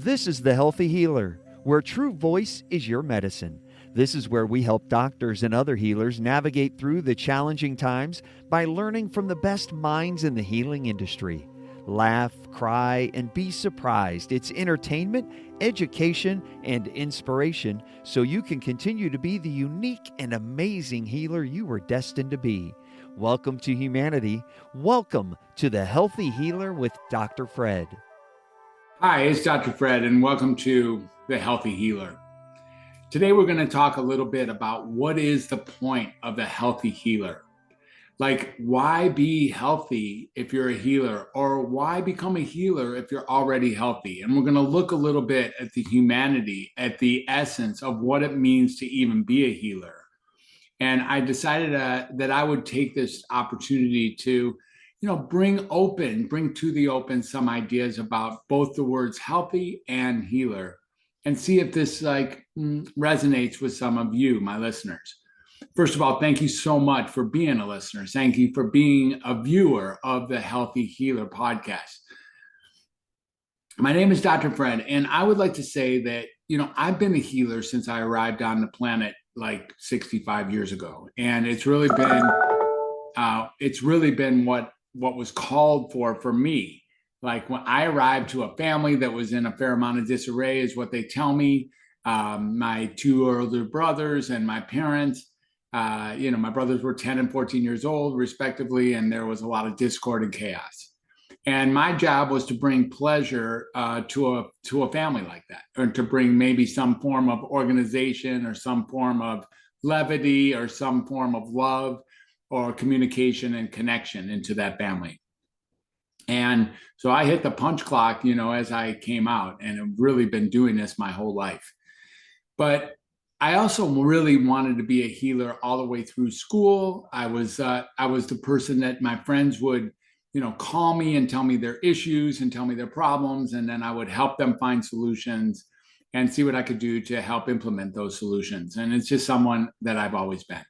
This is The Healthy Healer, where true voice is your medicine. This is where we help doctors and other healers navigate through the challenging times by learning from the best minds in the healing industry. Laugh, cry, and be surprised. It's entertainment, education, and inspiration so you can continue to be the unique and amazing healer you were destined to be. Welcome to humanity. Welcome to The Healthy Healer with Dr. Fred. Hi, it's Dr. Fred, and welcome to The Healthy Healer. Today, we're going to talk a little bit about what is the point of the healthy healer. Like, why be healthy if you're a healer, or why become a healer if you're already healthy? And we're going to look a little bit at the humanity, at the essence of what it means to even be a healer. And I decided that I would take this opportunity to bring to the open some ideas about both the words healthy and healer, and see if this resonates with some of you, my listeners. First of all, thank you so much for being a listener. Thank you for being a viewer of the Healthy Healer podcast. My name is Dr. Fred, and I would like to say that, I've been a healer since I arrived on the planet like 65 years ago. And it's really been what was called for me. Like, when I arrived to a family that was in a fair amount of disarray, is what they tell me. My two older brothers and my parents, my brothers were 10 and 14 years old, respectively, and there was a lot of discord and chaos. And my job was to bring pleasure to a family like that, or to bring maybe some form of organization, or some form of levity, or some form of love, or communication and connection into that family. And so I hit the punch clock, as I came out, and have really been doing this my whole life. But I also really wanted to be a healer all the way through school. I was the person that my friends would, call me and tell me their issues and tell me their problems, and then I would help them find solutions and see what I could do to help implement those solutions. And it's just someone that I've always been.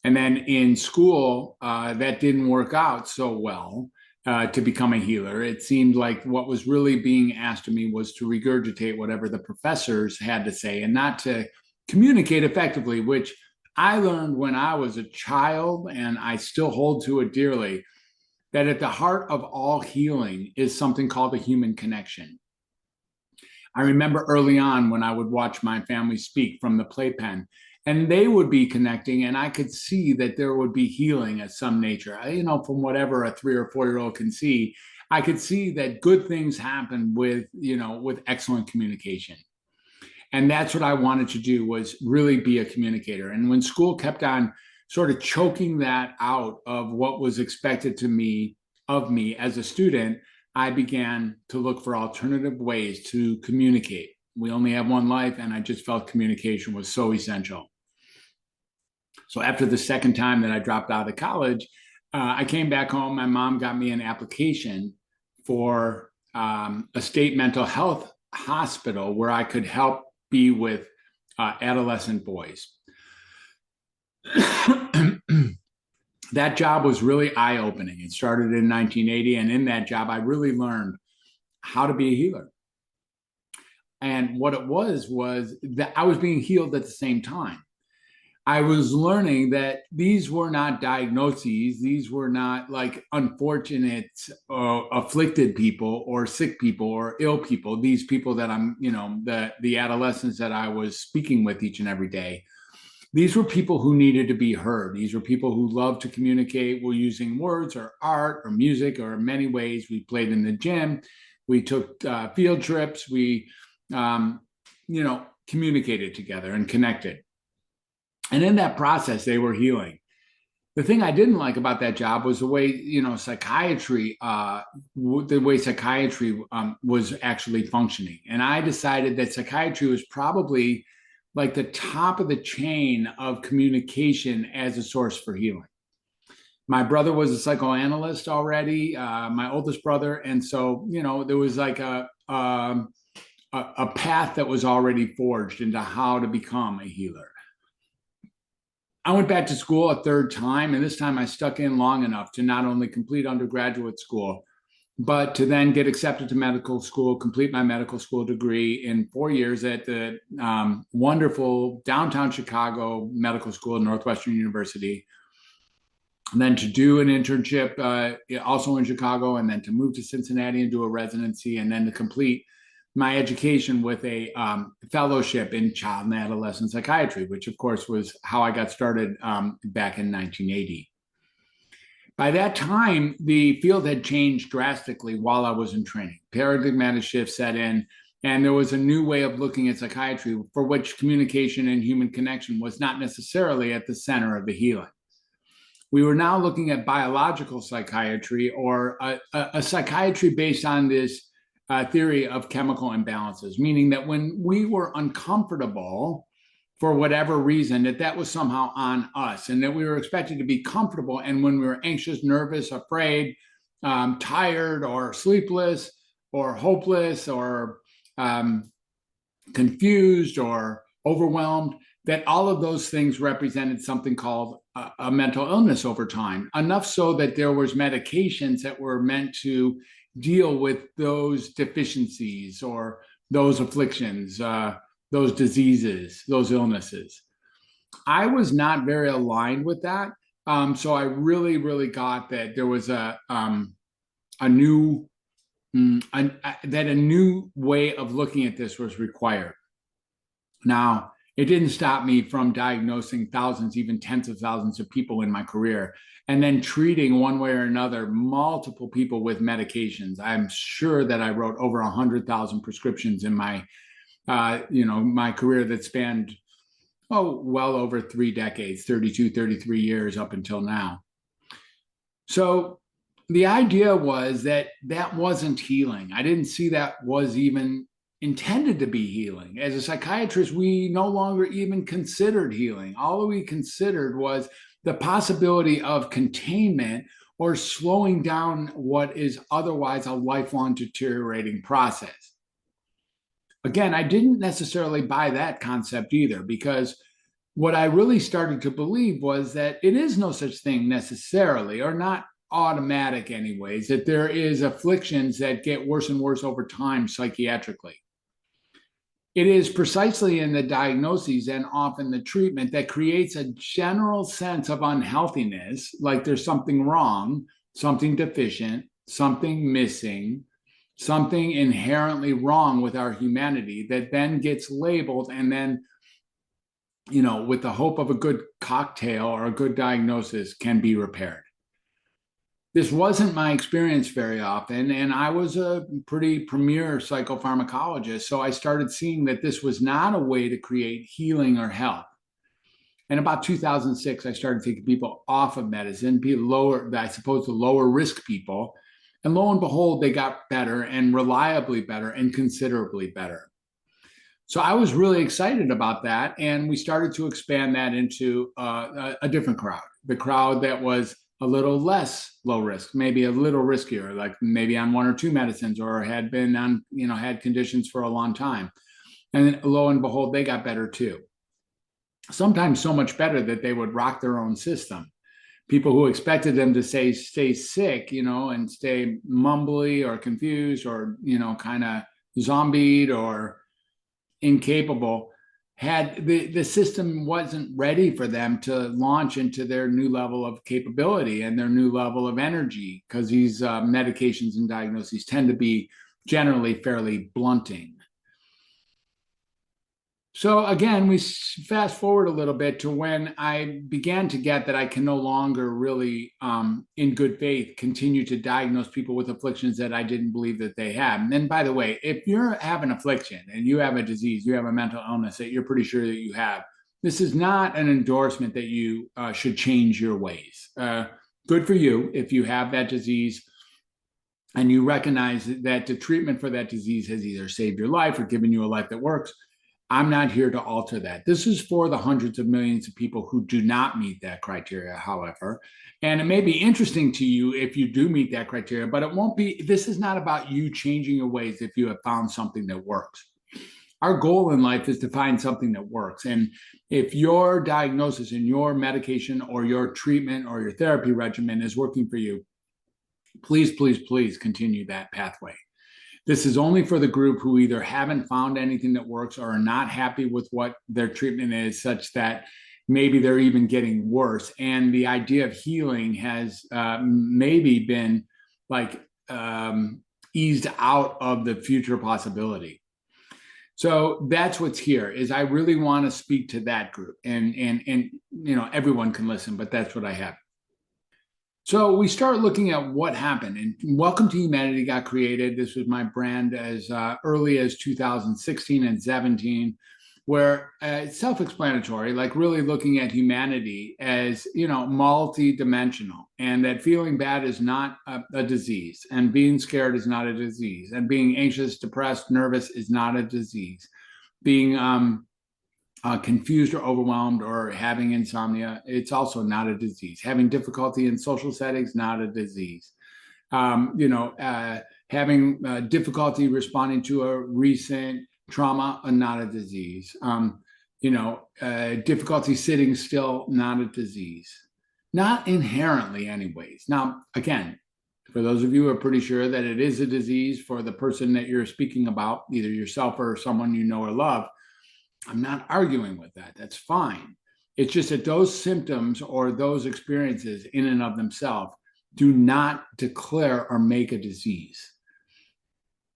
And then in school, that didn't work out so well to become a healer. It seemed like what was really being asked of me was to regurgitate whatever the professors had to say, and not to communicate effectively, which I learned when I was a child, and I still hold to it dearly, that at the heart of all healing is something called a human connection. I remember early on when I would watch my family speak from the playpen, and they would be connecting, and I could see that there would be healing of some nature. From whatever a 3 or 4-year-old can see, I could see that good things happen with excellent communication. And that's what I wanted to do, was really be a communicator. And when school kept on sort of choking that out of what was expected of me as a student, I began to look for alternative ways to communicate. We only have one life, and I just felt communication was so essential. So after the second time that I dropped out of college, I came back home. My mom got me an application for a state mental health hospital where I could help be with adolescent boys. That job was really eye-opening. It started in 1980, and in that job, I really learned how to be a healer. And what it was that I was being healed at the same time. I was learning that these were not diagnoses. These were not like unfortunate, afflicted people, or sick people, or ill people. These people that I'm, the adolescents that I was speaking with each and every day. These were people who needed to be heard. These were people who loved to communicate, were using words or art or music, or in many ways. We played in the gym. We took field trips. We, communicated together and connected. And in that process, they were healing. The thing I didn't like about that job was the way, psychiatry was actually functioning. And I decided that psychiatry was probably like the top of the chain of communication as a source for healing. My brother was a psychoanalyst already, my oldest brother. And so, there was like a path that was already forged into how to become a healer. I went back to school a third time, and this time I stuck in long enough to not only complete undergraduate school, but to then get accepted to medical school, complete my medical school degree in 4 years at the wonderful downtown Chicago Medical School at Northwestern University. And then to do an internship also in Chicago, and then to move to Cincinnati and do a residency, and then to complete my education with a fellowship in child and adolescent psychiatry, which of course was how I got started back in 1980. By that time, the field had changed drastically while I was in training. Paradigmatic shift set in, and there was a new way of looking at psychiatry for which communication and human connection was not necessarily at the center of the healing. We were now looking at biological psychiatry, or a psychiatry based on this theory of chemical imbalances, meaning that when we were uncomfortable for whatever reason, that was somehow on us, and that we were expected to be comfortable. And when we were anxious, nervous, afraid, tired, or sleepless, or hopeless, or confused, or overwhelmed, that all of those things represented something called a mental illness over time, enough so that there was medications that were meant to deal with those deficiencies or those afflictions, those diseases, those illnesses. I was not very aligned with that. So I really, really got that there was a new way of looking at this was required. Now, it didn't stop me from diagnosing thousands, even tens of thousands of people in my career, and then treating one way or another multiple people with medications. I'm sure that I wrote over 100,000 prescriptions in my, my career that spanned, well over 3 decades, 32, 33 years up until now. So the idea was that wasn't healing. I didn't see that was even intended to be healing. As a psychiatrist, we no longer even considered healing. All we considered was the possibility of containment or slowing down what is otherwise a lifelong deteriorating process. Again, I didn't necessarily buy that concept either, because what I really started to believe was that it is no such thing necessarily, or not automatic anyways, that there is afflictions that get worse and worse over time psychiatrically. It is precisely in the diagnoses and often the treatment that creates a general sense of unhealthiness, like there's something wrong, something deficient, something missing, something inherently wrong with our humanity, that then gets labeled, and then, with the hope of a good cocktail or a good diagnosis, can be repaired. This wasn't my experience very often, and I was a pretty premier psychopharmacologist, so I started seeing that this was not a way to create healing or health. In about 2006, I started taking people off of medicine, the lower risk people, and lo and behold, they got better, and reliably better, and considerably better. So I was really excited about that, and we started to expand that into a different crowd, the crowd that was a little less low risk, maybe a little riskier, like maybe on 1 or 2 medicines, or had been on, had conditions for a long time. And then lo and behold, they got better too. Sometimes so much better that they would rock their own system. People who expected them to stay sick, and stay mumbly or confused or, kind of zombied or incapable, had the system wasn't ready for them to launch into their new level of capability and their new level of energy, because these medications and diagnoses tend to be generally fairly blunting. So again, we fast forward a little bit to when I began to get that I can no longer really, in good faith, continue to diagnose people with afflictions that I didn't believe that they had. And then, by the way, if you have an affliction and you have a disease, you have a mental illness that you're pretty sure that you have, this is not an endorsement that you should change your ways. Good for you if you have that disease and you recognize that the treatment for that disease has either saved your life or given you a life that works. I'm not here to alter that. This is for the hundreds of millions of people who do not meet that criteria, however. And it may be interesting to you if you do meet that criteria, but it won't be, this is not about you changing your ways if you have found something that works. Our goal in life is to find something that works. And if your diagnosis and your medication or your treatment or your therapy regimen is working for you, please, please, please continue that pathway. This is only for the group who either haven't found anything that works or are not happy with what their treatment is, such that maybe they're even getting worse. And the idea of healing has maybe been like eased out of the future possibility. So that's what's here. Is I really want to speak to that group, and everyone can listen, but that's what I have. So we start looking at what happened, and Welcome to Humanity got created. This was my brand as early as 2016 and 17, where it's self-explanatory, like really looking at humanity as, multi-dimensional, and that feeling bad is not a disease, and being scared is not a disease, and being anxious, depressed, nervous is not a disease. Being confused or overwhelmed or having insomnia, it's also not a disease. Having difficulty in social settings, not a disease. Having difficulty responding to a recent trauma, not a disease. Difficulty sitting still, not a disease. Not inherently anyways. Now, again, for those of you who are pretty sure that it is a disease for the person that you're speaking about, either yourself or someone you know or love, I'm not arguing with that. That's fine. It's just that those symptoms or those experiences in and of themselves do not declare or make a disease.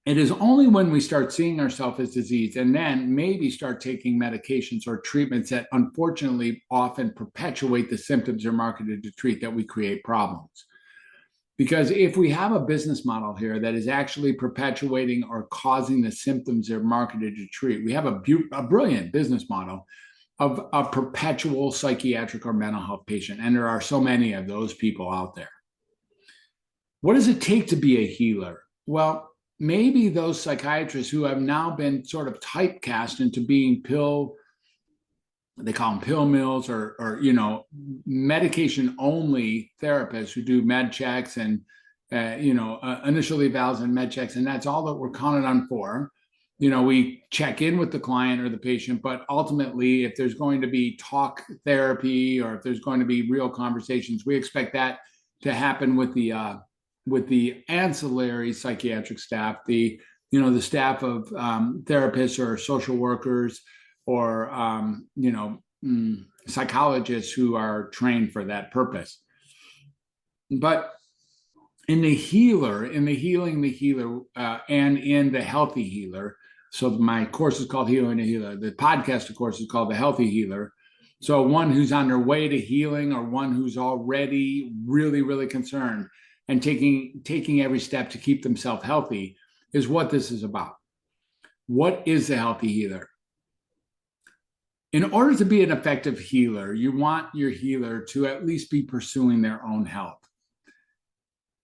It is only when we start seeing ourselves as disease and then maybe start taking medications or treatments that unfortunately often perpetuate the symptoms they're marketed to treat that we create problems. Because if we have a business model here that is actually perpetuating or causing the symptoms they're marketed to treat, we have a brilliant business model of a perpetual psychiatric or mental health patient. And there are so many of those people out there. What does it take to be a healer? Well, maybe those psychiatrists who have now been sort of typecast into being they call them pill mills or medication only therapists who do med checks and initial evals and med checks, and that's all that we're counted on for. We check in with the client or the patient, but ultimately, if there's going to be talk therapy or if there's going to be real conversations, we expect that to happen with the ancillary psychiatric staff, the staff of therapists or social workers or psychologists who are trained for that purpose. But in the healer, and in the healthy healer, so my course is called Healing the Healer. The podcast, of course, is called The Healthy Healer. So one who's on their way to healing or one who's already really, really concerned and taking every step to keep themselves healthy is what this is about. What is the healthy healer? In order to be an effective healer, you want your healer to at least be pursuing their own health.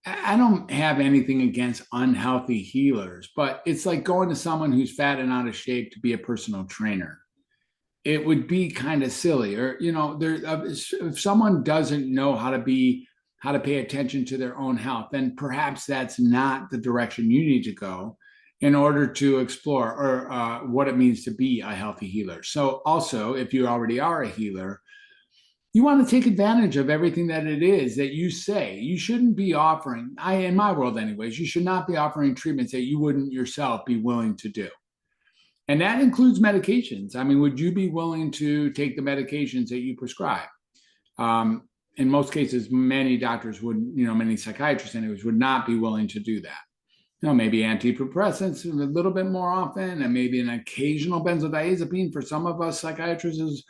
I don't have anything against unhealthy healers, but it's like going to someone who's fat and out of shape to be a personal trainer. It would be kind of silly, or if someone doesn't know how to pay attention to their own health, then perhaps that's not the direction you need to go in order to explore or what it means to be a healthy healer. So also, if you already are a healer, you want to take advantage of everything that it is that you say. You shouldn't be offering, in my world anyways, you should not be offering treatments that you wouldn't yourself be willing to do. And that includes medications. I mean, would you be willing to take the medications that you prescribe? In most cases, many doctors would, many psychiatrists anyways, would not be willing to do that. Maybe antidepressants a little bit more often, and maybe an occasional benzodiazepine for some of us psychiatrists is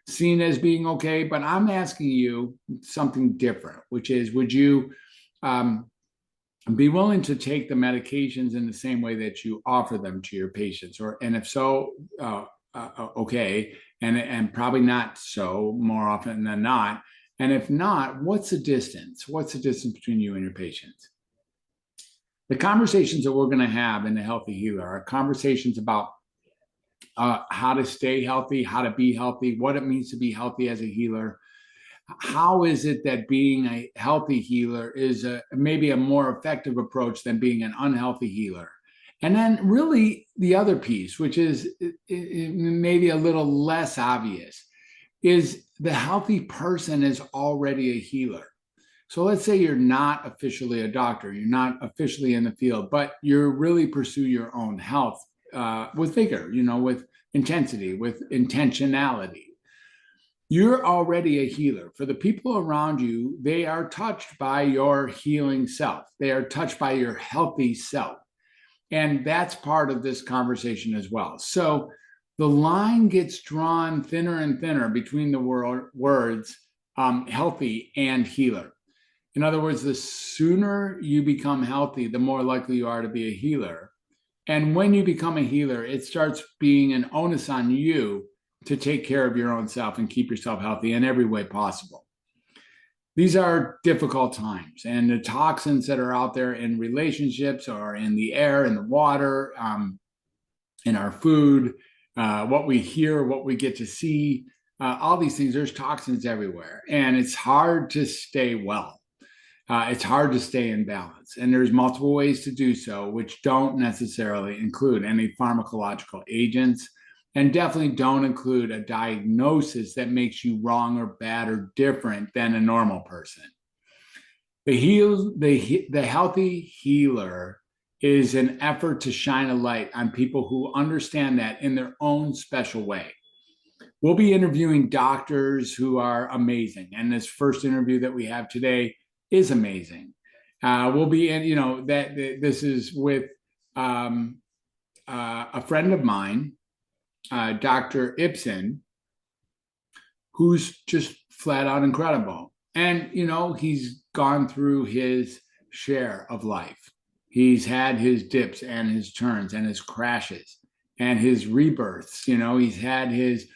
seen as being okay. But I'm asking you something different, which is, would you be willing to take the medications in the same way that you offer them to your patients? And if so, okay, and probably not so more often than not. And if not, what's the distance? What's the distance between you and your patients? The conversations that we're going to have in the Healthy Healer are conversations about how to stay healthy, how to be healthy, what it means to be healthy as a healer. How is it that being a healthy healer is maybe a more effective approach than being an unhealthy healer? And then really the other piece, which is maybe a little less obvious, is the healthy person is already a healer. So let's say you're not officially a doctor, you're not officially in the field, but you really pursue your own health with vigor, with intensity, with intentionality. You're already a healer. For the people around you, they are touched by your healing self. They are touched by your healthy self. And that's part of this conversation as well. So the line gets drawn thinner and thinner between the words healthy and healer. In other words, the sooner you become healthy, the more likely you are to be a healer. And when you become a healer, it starts being an onus on you to take care of your own self and keep yourself healthy in every way possible. These are difficult times, and the toxins that are out there in relationships or in the air, in the water, in our food, what we hear, what we get to see, all these things, there's toxins everywhere, and it's hard to stay well. It's hard to stay in balance, and there's multiple ways to do so, which don't necessarily include any pharmacological agents, and definitely don't include a diagnosis that makes you wrong or bad or different than a normal person. The healthy healer is an effort to shine a light on people who understand that in their own special way. We'll be interviewing doctors who are amazing, and this first interview that we have today is amazing. We'll be in, this is with a friend of mine, Dr. Ibsen, who's just flat out incredible. And, he's gone through his share of life. He's had his dips and his turns and his crashes and his rebirths. He's had his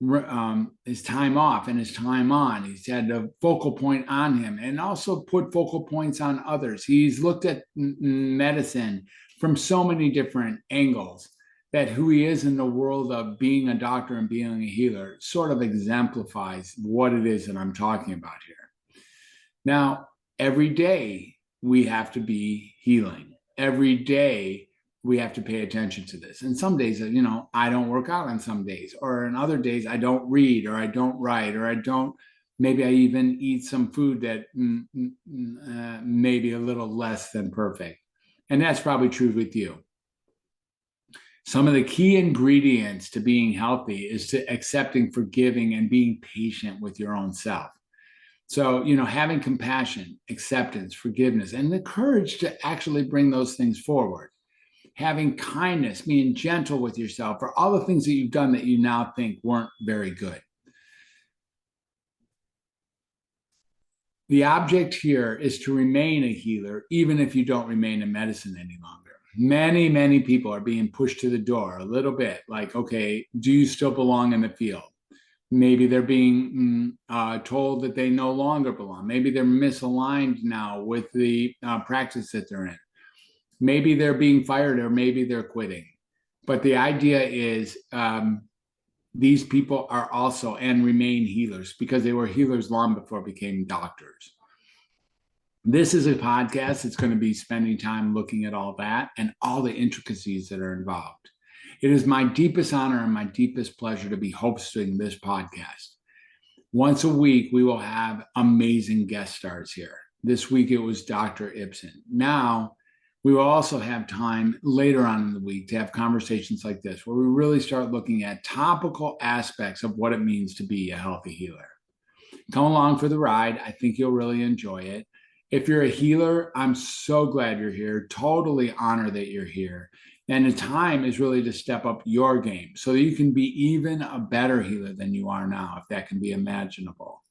time off and his time on. He's had a focal point on him and also put focal points on others. He's looked at medicine from so many different angles that who he is in the world of being a doctor and being a healer sort of exemplifies what it is that I'm talking about here. Now, every day we have to be healing. Every day we have to pay attention to this. And some days, I don't work out on some days, or in other days, I don't read, or I don't write, or maybe I even eat some food that maybe a little less than perfect. And that's probably true with you. Some of the key ingredients to being healthy is to accepting, forgiving, and being patient with your own self. So, having compassion, acceptance, forgiveness, and the courage to actually bring those things forward. Having kindness, being gentle with yourself for all the things that you've done that you now think weren't very good. The object here is to remain a healer, even if you don't remain in medicine any longer. Many, many people are being pushed to the door a little bit, like, okay, do you still belong in the field? Maybe they're being told that they no longer belong. Maybe they're misaligned now with the practice that they're in. Maybe they're being fired, or maybe they're quitting. But the idea is these people are also and remain healers because they were healers long before became doctors. This is a podcast that's going to be spending time looking at all that and all the intricacies that are involved. It is my deepest honor and my deepest pleasure to be hosting this podcast. Once a week, we will have amazing guest stars here. This week, it was Dr. Ibsen. Now, we will also have time later on in the week to have conversations like this, where we really start looking at topical aspects of what it means to be a healthy healer. Come along for the ride. I think you'll really enjoy it. If you're a healer, I'm so glad you're here. Totally honored that you're here. And the time is really to step up your game so that you can be even a better healer than you are now, if that can be imaginable.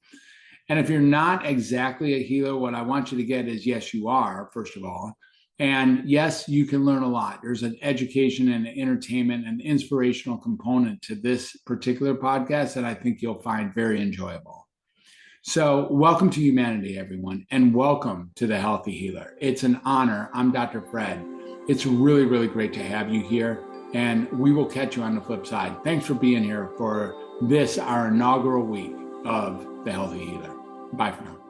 And if you're not exactly a healer, what I want you to get is, yes, you are, first of all. And yes, you can learn a lot. There's an education and an entertainment and inspirational component to this particular podcast that I think you'll find very enjoyable. So welcome to humanity, everyone, and welcome to The Healthy Healer. It's an honor. I'm Dr. Fred. It's really, really great to have you here, and we will catch you on the flip side. Thanks for being here for this, our inaugural week of The Healthy Healer. Bye for now.